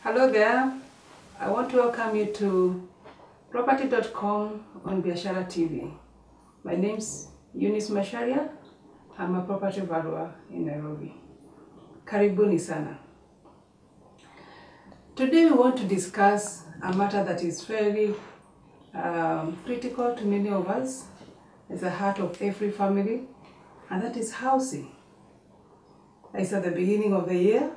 Hello there. I want to welcome you to property.com on Biashara TV. My name's Eunice Masharia. I'm a property valuer in Nairobi. Karibuni sana. Today we want to discuss a matter that is very critical to many of us. It's the heart of every family, and that is housing. It's at the beginning of the year,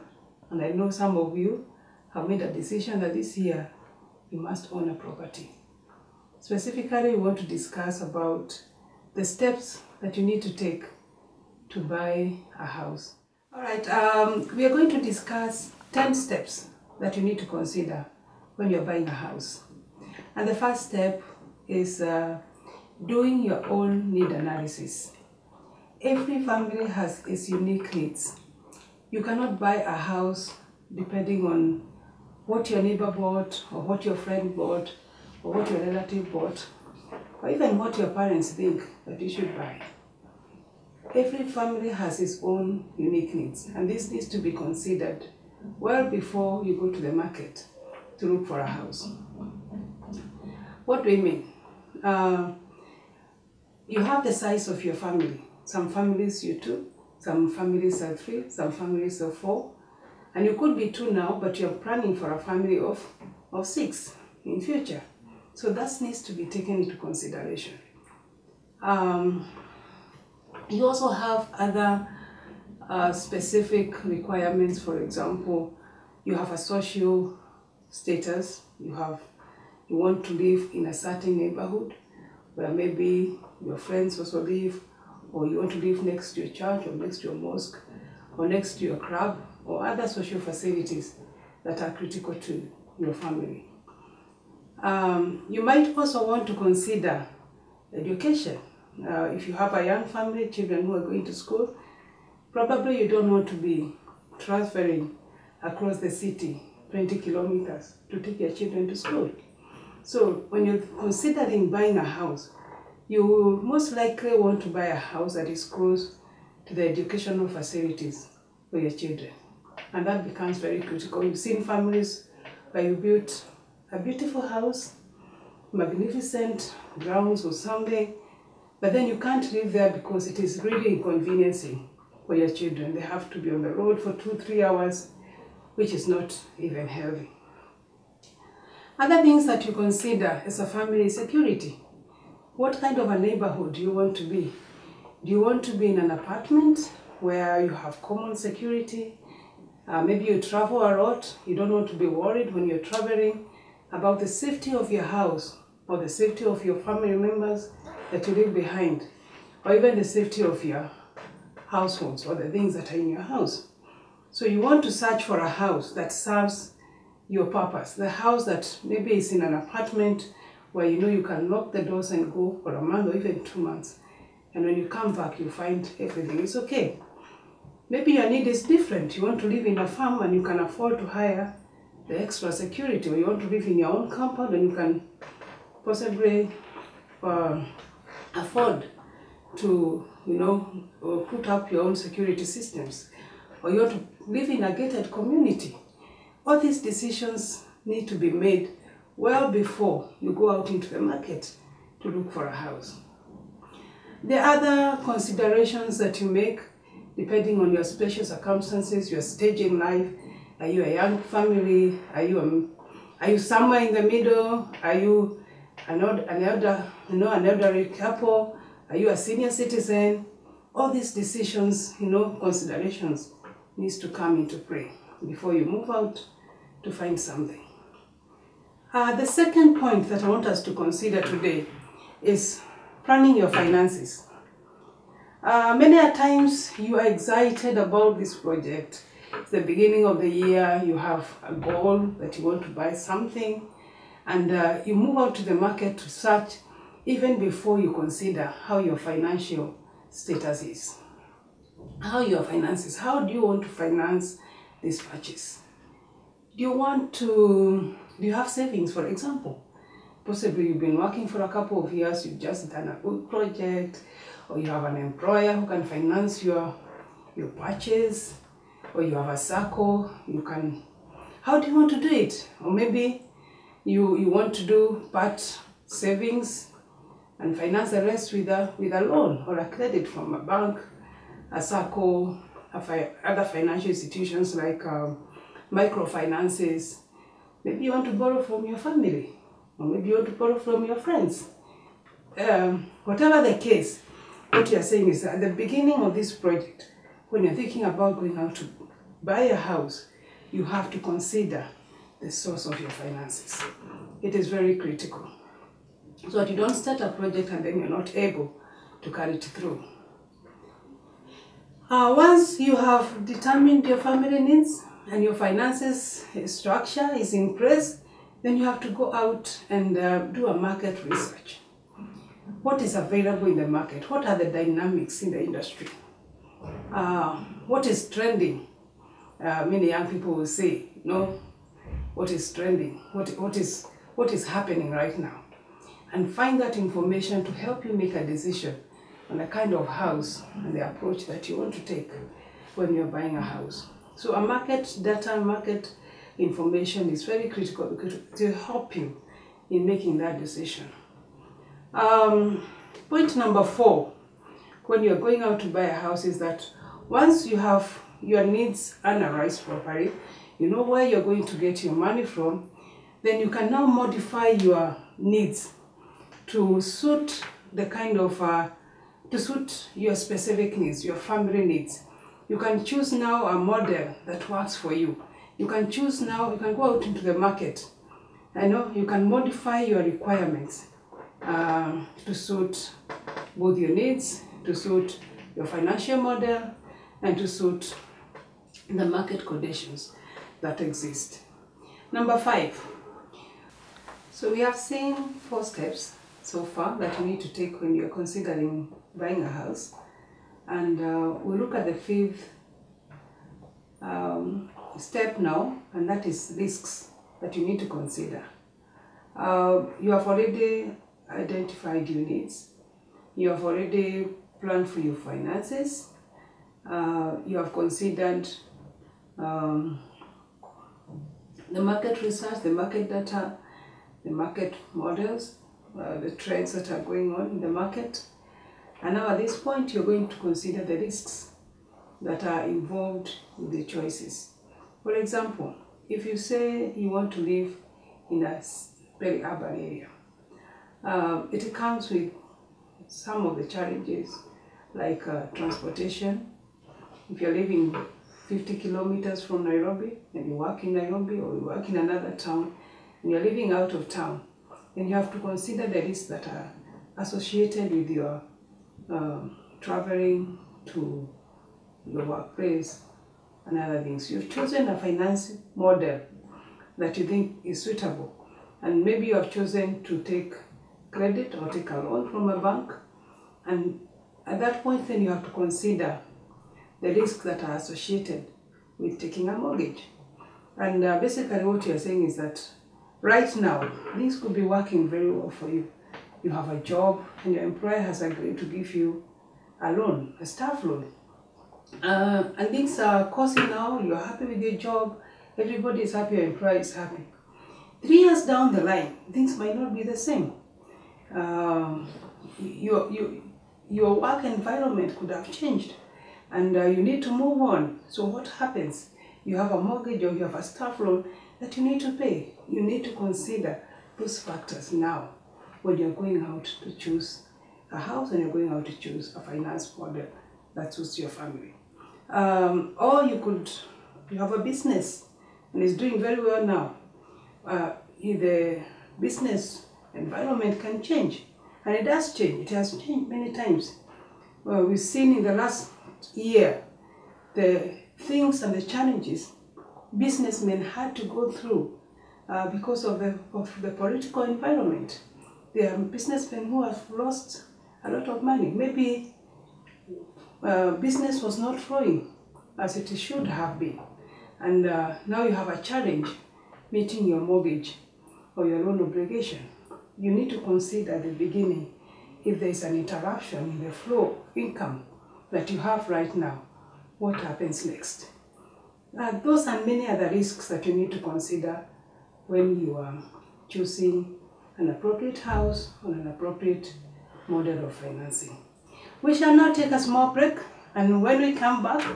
and I know some of you have made a decision that this year you must own a property. Specifically, we want to discuss about the steps that you need to take to buy a house. All right, we are going to discuss 10 steps that you need to consider when you're buying a house. And the first step is doing your own need analysis. Every family has its unique needs. You cannot buy a house depending on what your neighbor bought, or what your friend bought, or what your relative bought, or even what your parents think that you should buy. Every family has its own unique needs, and this needs to be considered well before you go to the market to look for a house. What do we mean? You have the size of your family. Some families you 2, some families are 3, some families are 4. And you could be 2 now, but you're planning for a family of 6 in future. So that needs to be taken into consideration. You also have other specific requirements. For example, you have a social status. You want to live in a certain neighborhood where maybe your friends also live, or you want to live next to your church, or next to your mosque, or next to your club, or other social facilities that are critical to your family. You might also want to consider education. If you have a young family, children who are going to school, probably you don't want to be transferring across the city 20 kilometers to take your children to school. So when you're considering buying a house, you will most likely want to buy a house that is close to the educational facilities for your children. And that becomes very critical. You've seen families where you built a beautiful house, magnificent grounds or something, but then you can't live there because it is really inconveniencing for your children. They have to be on the road for 2-3 hours, which is not even healthy. Other things that you consider as a family is security. What kind of a neighborhood do you want to be? Do you want to be in an apartment where you have common security? Maybe you travel a lot. You don't want to be worried when you're traveling about the safety of your house, or the safety of your family members that you leave behind, or even the safety of your households or the things that are in your house. So you want to search for a house that serves your purpose. The house that maybe is in an apartment where you know you can lock the doors and go for a month or even 2 months. And when you come back, you find everything is okay. Maybe your need is different. You want to live in a farm and you can afford to hire the extra security, or you want to live in your own compound and you can possibly afford to, put up your own security systems, or you want to live in a gated community. All these decisions need to be made well before you go out into the market to look for a house. The other considerations that you make, depending on your special circumstances, your stage in life. Are you a young family? Are you somewhere in the middle? Are you an elderly couple? Are you a senior citizen? All these decisions, considerations needs to come into play before you move out to find something. The second point that I want us to consider today is planning your finances. Many a times you are excited about this project. It's the beginning of the year, you have a goal that you want to buy something, and you move out to the market to search even before you consider how your financial status is. How do you want to finance this purchase? Do you have savings, for example? Possibly you've been working for a couple of years, you've just done a good project, or you have an employer who can finance your purchase, or you have a circle, you can How do you want to do it? Or maybe you want to do part savings and finance the rest with a loan or a credit from a bank, a SACCO, other financial institutions like microfinances. Maybe you want to borrow from your family, or maybe you want to borrow from your friends. Whatever the case, what you are saying is that at the beginning of this project, when you're thinking about going out to buy a house, you have to consider the source of your finances. It is very critical, so that you don't start a project and then you're not able to carry it through. Once you have determined your family needs and your finances structure is in place, then you have to go out and do a market research. What is available in the market? What are the dynamics in the industry? What is trending? Many young people will say, what is trending? What is happening right now? And find that information to help you make a decision on the kind of house and the approach that you want to take when you're buying a house. So a market data, market information is very critical to help you in making that decision. Point number 4, when you're going out to buy a house, is that once you have your needs analyzed properly, you know where you're going to get your money from, then you can now modify your needs to suit the kind of, to suit your specific needs, your family needs. You can choose now a model that works for you. You can choose now, you can go out into the market. You can modify your requirements to suit both your needs, to suit your financial model, and to suit the market conditions that exist. Number 5. So we have seen 4 steps so far that you need to take when you're considering buying a house. And we'll look at the 5th step now, and that is risks that you need to consider. You have already identified your needs. You have already planned for your finances. You have considered the market research, the market data, the market models, the trends that are going on in the market. And now at this point, you're going to consider the risks that are involved with the choices. For example, if you say you want to live in a very urban area, it comes with some of the challenges like transportation. If you're living 50 kilometers from Nairobi and you work in Nairobi, or you work in another town and you're living out of town, then you have to consider the risks that are associated with your traveling to your workplace and other things. You've chosen a finance model that you think is suitable, and maybe you have chosen to take credit or take a loan from a bank, and at that point then you have to consider the risks that are associated with taking a mortgage. And basically what you're saying is that right now things could be working very well for you. You have a job and your employer has agreed to give you a loan, a staff loan. And things are costing now, you're happy with your job, everybody is happy, your employer is happy. 3 years down the line, things might not be the same. Your work environment could have changed, and you need to move on. So what happens? You have a mortgage or you have a staff loan that you need to pay. You need to consider those factors now when you're going out to choose a house and you're going out to choose a finance model that suits your family. Or you have a business and it's doing very well now. The business environment can change, and it does change. It has changed many times. We've seen in the last year the things and the challenges businessmen had to go through because of the political environment. There are businessmen who have lost a lot of money. Maybe business was not flowing as it should have been, and now you have a challenge meeting your mortgage or your loan obligation. You need to consider at the beginning if there is an interruption in the flow of income that you have right now, what happens next? Those and many other risks that you need to consider when you are choosing an appropriate house or an appropriate model of financing. We shall now take a small break, and when we come back,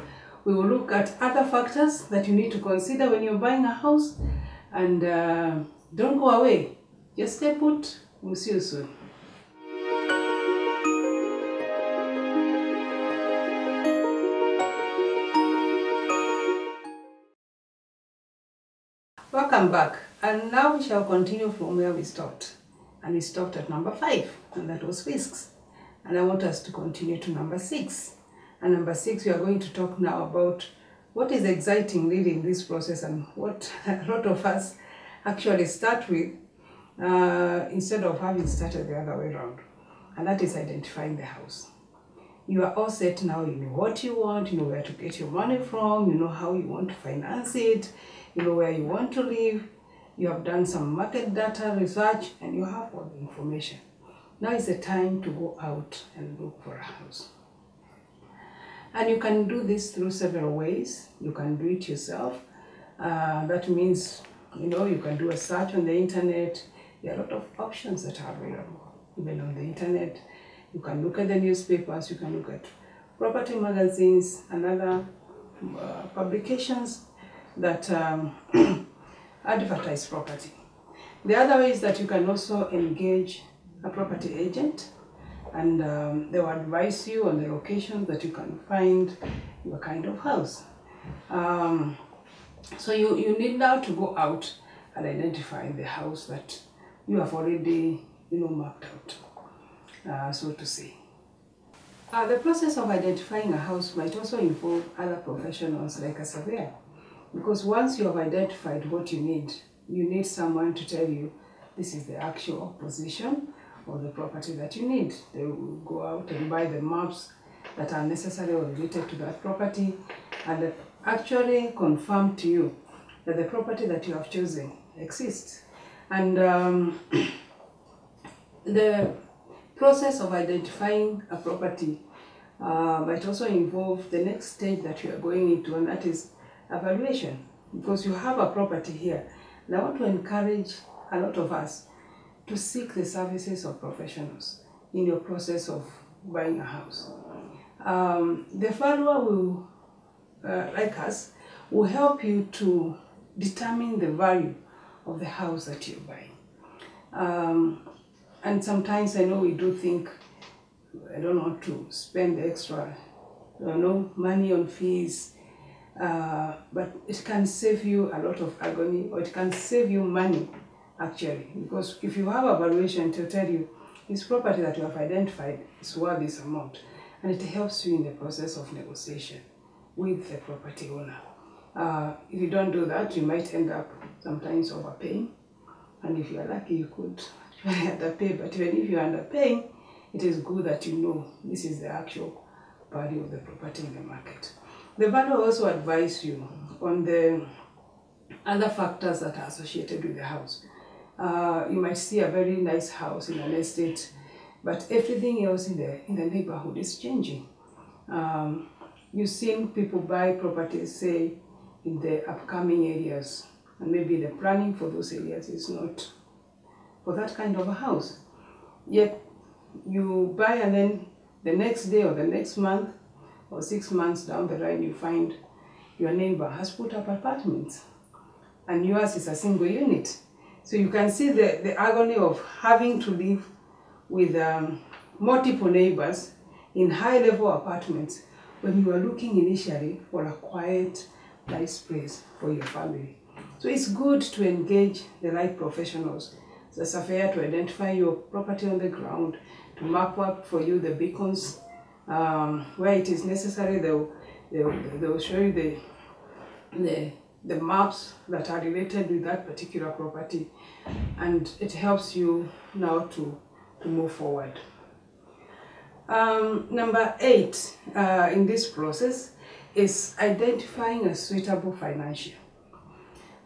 we will look at other factors that you need to consider when you're buying a house. And don't go away. Just stay put. We'll see you soon. Welcome back, and now we shall continue from where we stopped. And we stopped at number 5, and that was risks. And I want us to continue to number 6. And number 6, we are going to talk now about what is exciting really in this process, and what a lot of us actually start with instead of having started the other way around. And that is identifying the house. You are all set now, you know what you want, you know where to get your money from, you know how you want to finance it, you know where you want to live, you have done some market data research, and you have all the information. Now is the time to go out and look for a house. And you can do this through several ways. You can do it yourself. That means, you know, you can do a search on the internet. There are a lot of options that are available, even on the internet. You can look at the newspapers, you can look at property magazines and other publications that advertise property. The other way is that you can also engage a property agent, and they will advise you on the locations that you can find your kind of house. So you need now to go out and identify the house that you have already, you know, mapped out, so to say. The process of identifying a house might also involve other professionals like a surveyor, because once you have identified what you need someone to tell you this is the actual position of the property that you need. They will go out and buy the maps that are necessary or related to that property, and actually confirm to you that the property that you have chosen exists. And the process of identifying a property might also involve the next stage that you are going into, and that is evaluation. Because you have a property here, and I want to encourage a lot of us to seek the services of professionals in your process of buying a house. The valuer will, like us, will help you to determine the value of the house that you're buying. And sometimes I know we do think, I don't want to spend extra, money on fees, but it can save you a lot of agony, or it can save you money actually, because if you have a valuation to tell you this property that you have identified is worth this amount, and it helps you in the process of negotiation with the property owner. If you don't do that, you might end up sometimes overpaying, and if you are lucky, you could actually underpay. But even if you are underpaying, it is good that you know this is the actual value of the property in the market. The valuer also advises you on the other factors that are associated with the house. You might see a very nice house in an estate, but everything else in the neighborhood is changing. You've seen people buy properties, say, in the upcoming areas, and maybe the planning for those areas is not for that kind of a house. Yet you buy, and then the next day or the next month or 6 months down the line, you find your neighbor has put up apartments and yours is a single unit. So you can see the agony of having to live with multiple neighbors in high-level apartments when you are looking initially for a quiet, nice place for your family. So it's good to engage the right professionals, the surveyor, to identify your property on the ground, to map up for you the beacons where it is necessary. They'll show you the maps that are related with that particular property, and it helps you now to move forward. Number 8 in this process is identifying a suitable financier.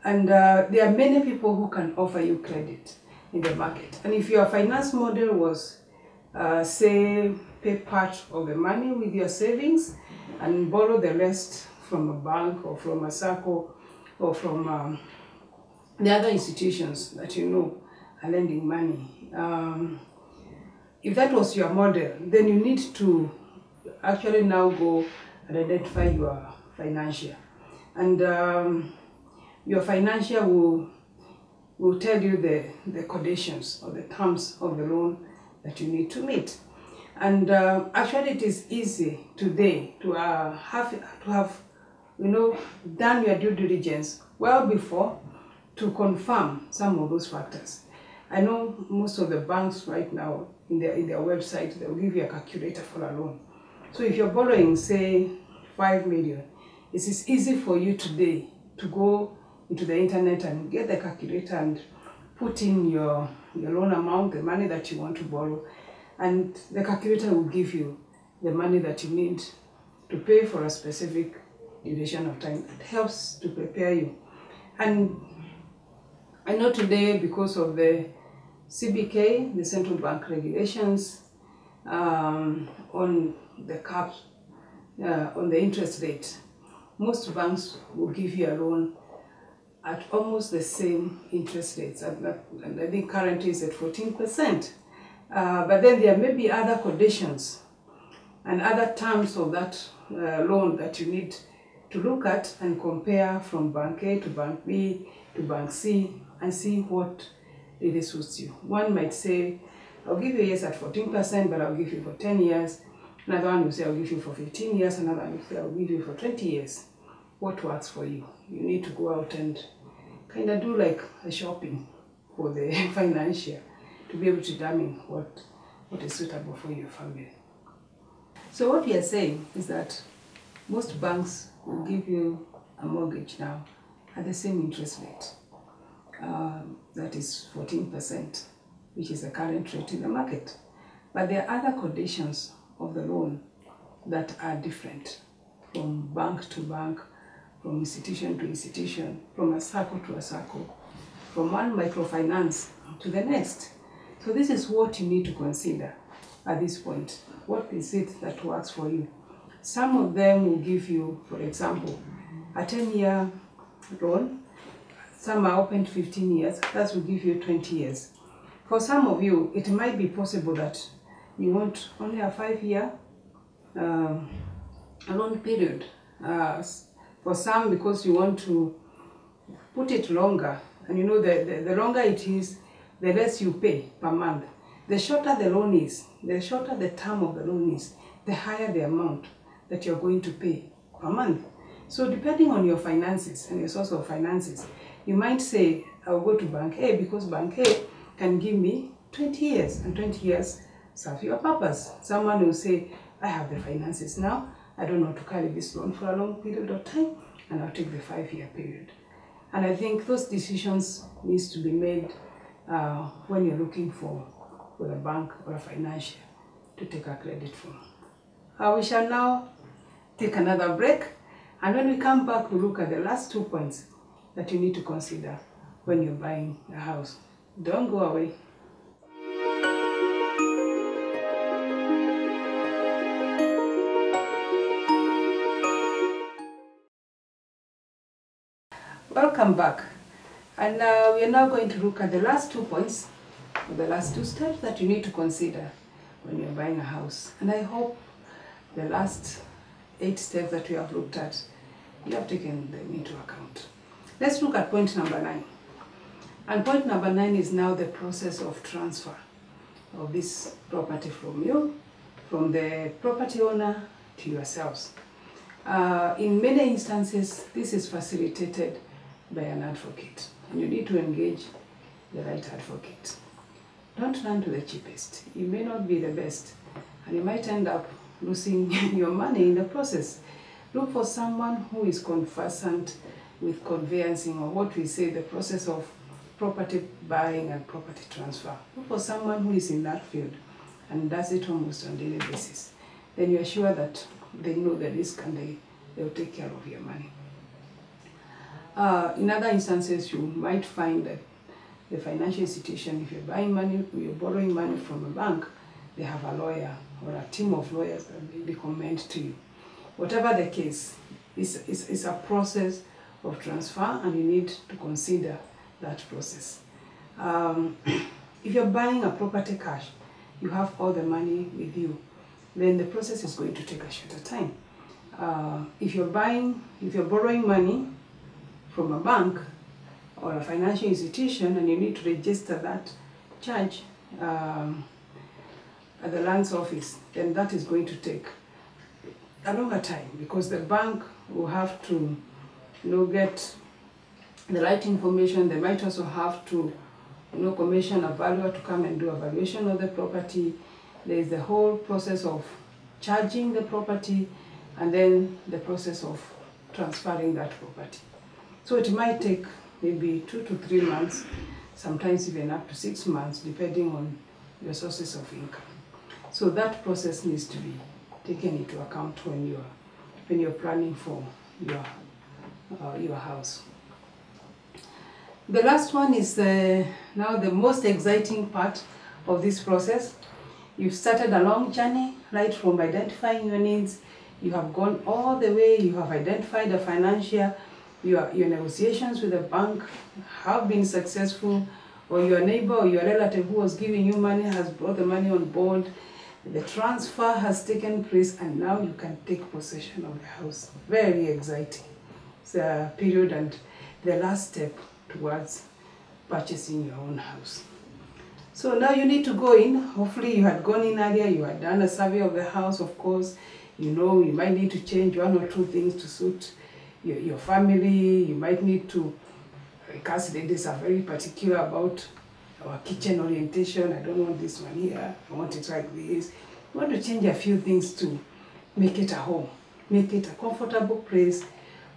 And there are many people who can offer you credit in the market. And if your finance model was, say, pay part of the money with your savings and borrow the rest from a bank or from a SACCO or from the other institutions that you know are lending money. If that was your model, then you need to actually now go and identify your financial. And your financial will tell you the conditions or the terms of the loan that you need to meet. And actually it is easy today to have done your due diligence well before to confirm some of those factors. I know most of the banks right now in their website, they'll give you a calculator for a loan. So if you're borrowing, say, 5 million, it is easy for you today to go into the internet and get the calculator and put in your loan amount, the money that you want to borrow, and the calculator will give you the money that you need to pay for a specific duration of time. It helps to prepare you. And I know today, because of the CBK, the central bank regulations on the cap, on the interest rate, most banks will give you a loan at almost the same interest rates. And I think currently it's at 14%. But then there may be other conditions and other terms of that loan that you need to look at and compare from bank A to bank B to bank C and see what really suits you. One might say, I'll give you yes at 14%, but I'll give you for 10 years. Another one will say, I'll give you for 15 years. Another one will say, I'll give you for 20 years. What works for you? You need to go out and kind of do like a shopping for the financial to be able to determine what is suitable for your family. So what we are saying is that most banks will give you a mortgage now at the same interest rate. That is 14%, which is the current rate in the market. But there are other conditions of the loan that are different from bank to bank, from institution to institution, from a SACCO to a SACCO, from one microfinance to the next. So this is what you need to consider at this point. What is it that works for you? Some of them will give you, for example, a 10-year loan. Some are open to 15 years. That will give you 20 years. For some of you, it might be possible that you want only a 5-year loan period. For some, because you want to put it longer, and you know the longer it is, the less you pay per month. The shorter the loan is, the shorter the term of the loan is, the higher the amount that you're going to pay per month. So depending on your finances and your source of finances, you might say, I'll go to Bank A because Bank A can give me 20 years, and 20 years serve your purpose. Someone will say, I have the finances now, I don't want to carry this loan for a long period of time, and I'll take the 5-year period. And I think those decisions needs to be made when you're looking for a bank or a financial to take a credit from. We shall now take another break, and when we come back, we'll look at the last 2 points that you need to consider when you're buying a house. Don't go away. Welcome back, and we are now going to look at the last 2 points, the last 2 steps that you need to consider when you're buying a house. And I hope the last 8 steps that we have looked at, you have taken them into account. Let's look at point number 9. And point number 9 is now the process of transfer of this property from you, from the property owner to yourselves. In many instances, this is facilitated by an advocate, and you need to engage the right advocate. Don't run to the cheapest. You may not be the best, and you might end up losing your money in the process. Look for someone who is conversant with conveyancing, or what we say, the process of property buying and property transfer. Look for someone who is in that field and does it almost on a daily basis. Then you're sure that they know the risk and they'll take care of your money. In other instances, you might find that the financial institution, if you're buying money, you're borrowing money from a bank, they have a lawyer or a team of lawyers that they recommend to you. Whatever the case, it's a process of transfer, and you need to consider that process. If you're buying a property cash, you have all the money with you, then the process is going to take a shorter time. If you're borrowing money from a bank or a financial institution, and you need to register that charge at the land's office, then that is going to take a longer time, because the bank will have to get the right information. They might also have to commission a valuer to come and do a valuation of the property. There is the whole process of charging the property, and then the process of transferring that property. So it might take maybe 2 to 3 months, sometimes even up to 6 months, depending on your sources of income. So that process needs to be taken into account when you're planning for your house. The last one is now the most exciting part of this process. You've started a long journey, right from identifying your needs. You have gone all the way. You have identified the financial. Your negotiations with the bank have been successful, or your neighbor or your relative who was giving you money has brought the money on board. The transfer has taken place, and now you can take possession of the house. Very exciting. It's a period and the last step towards purchasing your own house. So now you need to go in. Hopefully you had gone in earlier, you had done a survey of the house, of course. You might need to change 1 or 2 things to suit your family. You might need to, because ladies are very particular about our kitchen orientation. I don't want this one here, I want it like this. You want to change a few things to make it a home, make it a comfortable place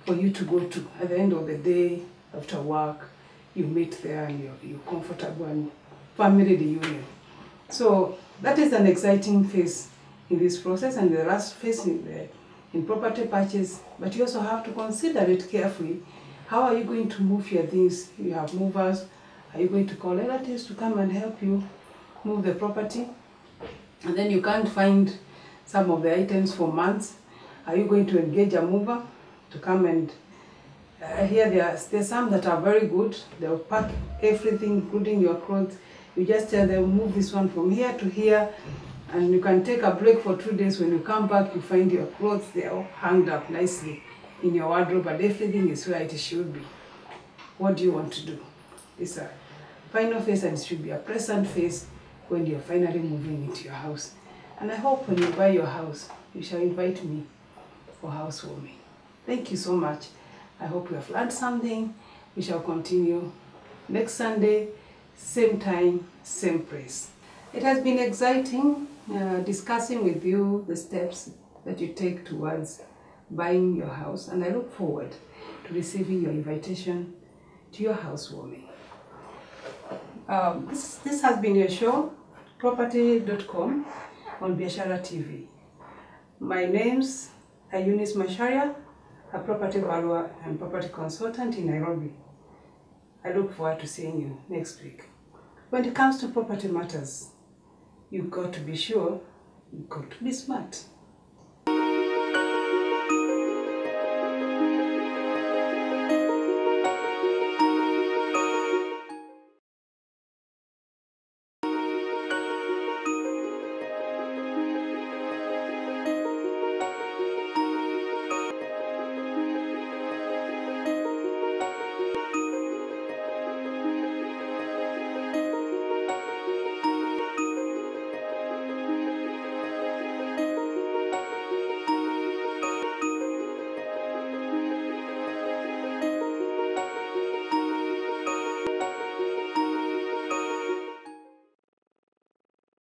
for you to go to. At the end of the day, after work, you meet there and you're comfortable, and family reunion. So that is an exciting phase in this process, and the last phase in property purchase. But you also have to consider it carefully. How are you going to move your things? You have movers. Are you going to call relatives to come and help you move the property? And then you can't find some of the items for months. Are you going to engage a mover to come and here there's some that are very good. They'll pack everything, including your clothes. You just tell them, move this one from here to here, and you can take a break for 2 days. When you come back, you find your clothes, they're all hanged up nicely in your wardrobe, and everything is where it should be. What do you want to do? It's a final phase, and it should be a present phase when you're finally moving into your house. And I hope when you buy your house, you shall invite me for housewarming. Thank you so much. I hope you have learned something. We shall continue next Sunday, same time, same place. It has been exciting discussing with you the steps that you take towards buying your house, and I look forward to receiving your invitation to your housewarming. This has been your show, property.com on Biashara TV. My name's Eunice Masharia, a property valuer and property consultant in Nairobi. I look forward to seeing you next week. When it comes to property matters, you've got to be sure, you've got to be smart.